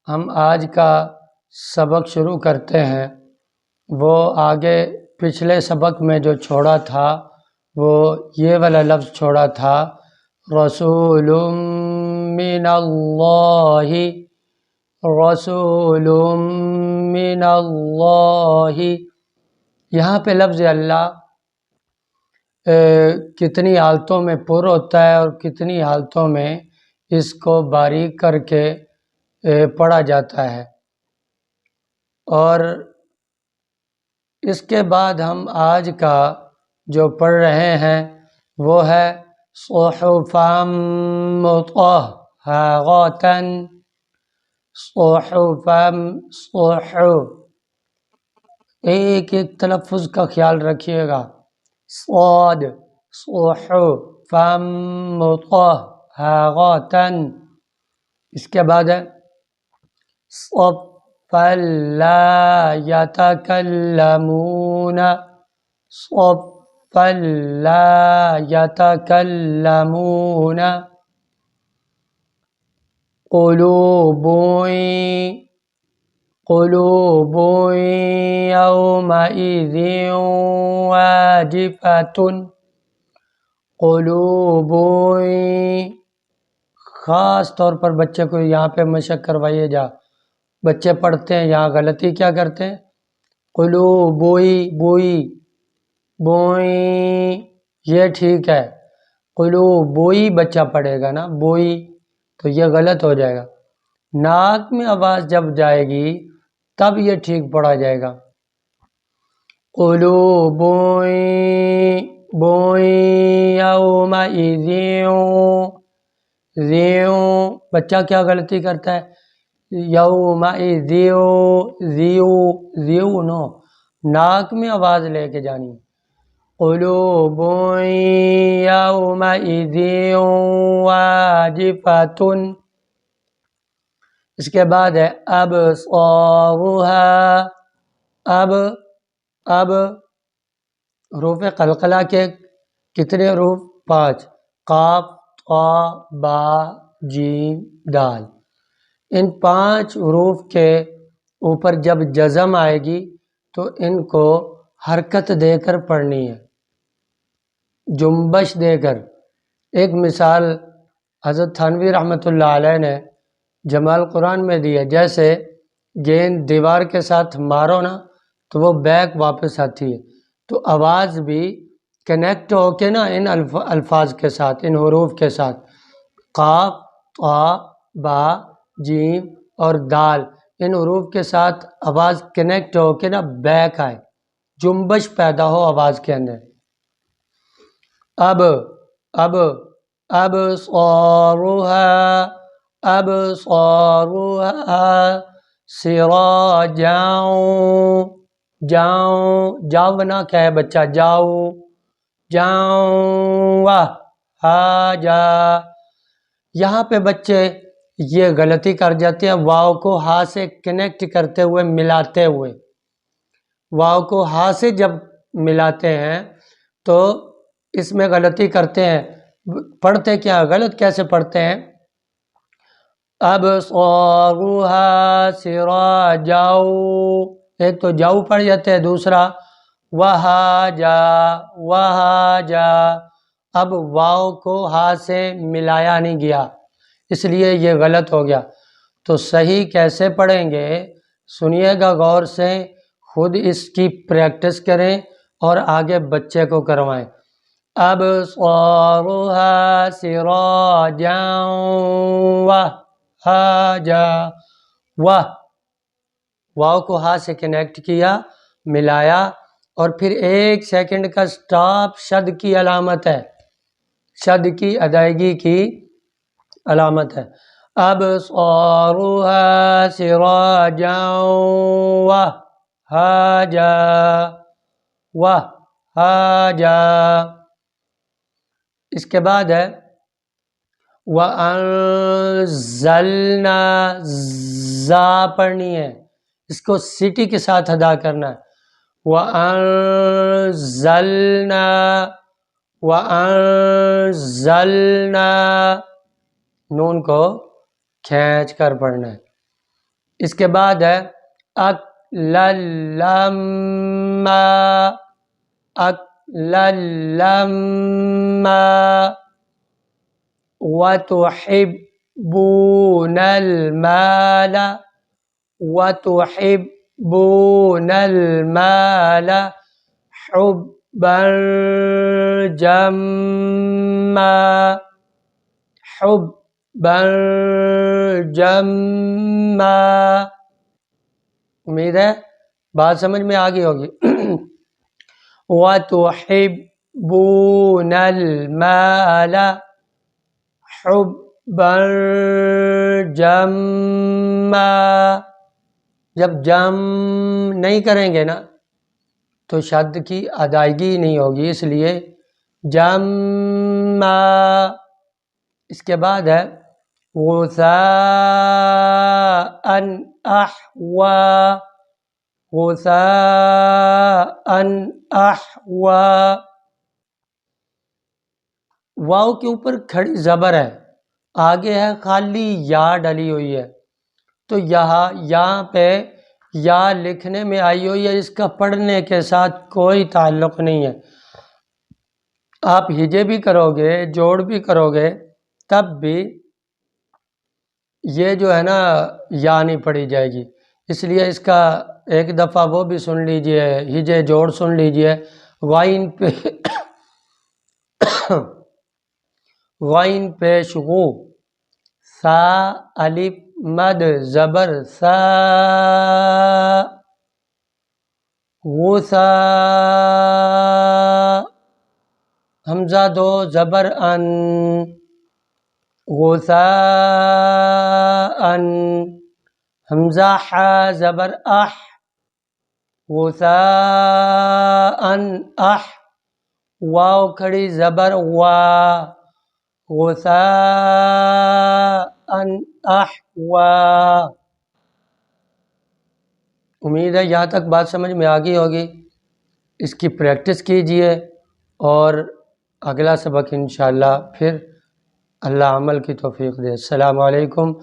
ہم آج کا سبق شروع کرتے ہیں۔ وہ آگے پچھلے سبق میں جو چھوڑا تھا وہ یہ والا لفظ چھوڑا تھا، رسول من اللہ، رسول من اللہ۔ یہاں پہ لفظ اللہ کتنی حالتوں میں پر ہوتا ہے اور کتنی حالتوں میں اس کو باریک کر کے پڑھا جاتا ہے۔ اور اس کے بعد ہم آج کا جو پڑھ رہے ہیں وہ ہے صحفا مطہرۃ، صحفا، ایک تلفظ کا خیال رکھیے گا، صاد، صحفا مطہرۃ۔ اس کے بعد ہے صفا لا یتکلمون، صفا لا یتکلمون، قلوب یومئذ واجفۃ، قلوب، خاص طور پر بچے کو یہاں پہ مشق کروائیے جا۔ بچے پڑھتے ہیں یہاں غلطی کیا کرتے ہیں، قلوبوئی، بوئی، بوئی، یہ ٹھیک ہے، قلوبوئی بچہ پڑھے گا نا، بوئی، تو یہ غلط ہو جائے گا۔ ناک میں آواز جب جائے گی تب یہ ٹھیک پڑھا جائے گا، قلوبوئی، بوئی یومئذ، ذیوں، بچہ کیا غلطی کرتا ہے، یومئذ، ذیو نو، ناک میں آواز لے کے جانی، قلوب یومئذ واجفۃ۔ اس کے بعد ہے ابصارها، اب حروف قلقلہ کے کتنے حروف، 5، قاف، طا، با، جیم، دال۔ ان 5 حروف کے اوپر جب جزم آئے گی تو ان کو حرکت دے کر پڑھنی ہے، جنبش دے کر۔ ایک مثال حضرت تھانوی رحمۃ اللہ علیہ نے جمال قرآن میں دی ہے، جیسے گیند دیوار کے ساتھ مارو نا تو وہ بیک واپس آتی ہے، تو آواز بھی کنیکٹ ہو کے نا ان الفاظ کے ساتھ، ان حروف کے ساتھ، قاف، طا، با، جیم اور دال، ان حروف کے ساتھ آواز کنیکٹ ہو کے نا بیک آئے، جنبش پیدا ہو آواز کے اندر۔ اب ابصارها سراجا، جاؤ بنا کیا ہے بچہ، جاؤ ہاجا۔ یہاں پہ بچے یہ غلطی کر جاتے ہیں، واو کو ہا سے کنیکٹ کرتے ہوئے، ملاتے ہوئے، واو کو ہا سے جب ملاتے ہیں تو اس میں غلطی کرتے ہیں، پڑھتے کیا غلط کیسے پڑھتے ہیں، ابصارها سراجا، ایک تو جاؤ پڑھ جاتے ہیں، دوسرا وہاجا، اب واو کو ہا سے ملایا نہیں گیا، اس لیے یہ غلط ہو گیا۔ تو صحیح کیسے پڑھیں گے سنیے گا غور سے، خود اس کی پریکٹس کریں اور آگے بچے کو کروائیں۔ ابصارها سراجا وہاجا، واو کو ہا سے کنیکٹ کیا، ملایا، اور پھر 1 سیکنڈ کا سٹاپ شد کی علامت ہے، شد کی ادائیگی کی علامت ہے۔ ابصارها سراجا وہاجا۔ اس کے بعد ہے وَأَنزَلْنَا، زا پڑھنی ہے، اس کو سٹی کے ساتھ ادا کرنا ہے، وَأَنزَلْنَا، نون کو کھینچ کر پڑھنا ہے، اس کے بعد ہے لما، لما، وتحبون المال، وتحبون المال حبا جما، حبا جما۔ امید ہے بات سمجھ میں آ گئی ہوگی۔ وَتُحِبُّونَ الْمَالَ حُبًّا جَمًّا۔ جب جم نہیں کریں گے نا تو شد کی ادائیگی نہیں ہوگی، اس لیے جمّا۔ اس کے بعد ہے غثاء احوا، غثاء احوا۔ واو کے اوپر کھڑی زبر ہے، آگے ہے خالی یا ڈلی ہوئی ہے، تو یہاں پہ یا لکھنے میں آئی ہوئی ہے، اس کا پڑھنے کے ساتھ کوئی تعلق نہیں ہے۔ آپ ہجے بھی کرو گے، جوڑ بھی کرو گے، تب بھی یہ جو ہے نا یا نہیں پڑھی جائے گی۔ اس لیے اس کا ایک دفعہ وہ بھی سن لیجئے، ہجے جوڑ سن لیجئے۔ غائن پہ غائن پیش غو، سا الف مد زبر سا، غسا، حمزہ دو زبر ان، غساء، حمزہ حا زبر اح، غساء اح، واو کھڑی زبر وا، غساء احوا۔ امید ہے یہاں تک بات سمجھ میں آ گئی ہوگی۔ اس کی پریکٹس کیجئے اور اگلا سبق انشاءاللہ پھر اللہ عمل کی توفیق دے۔ السلام علیکم۔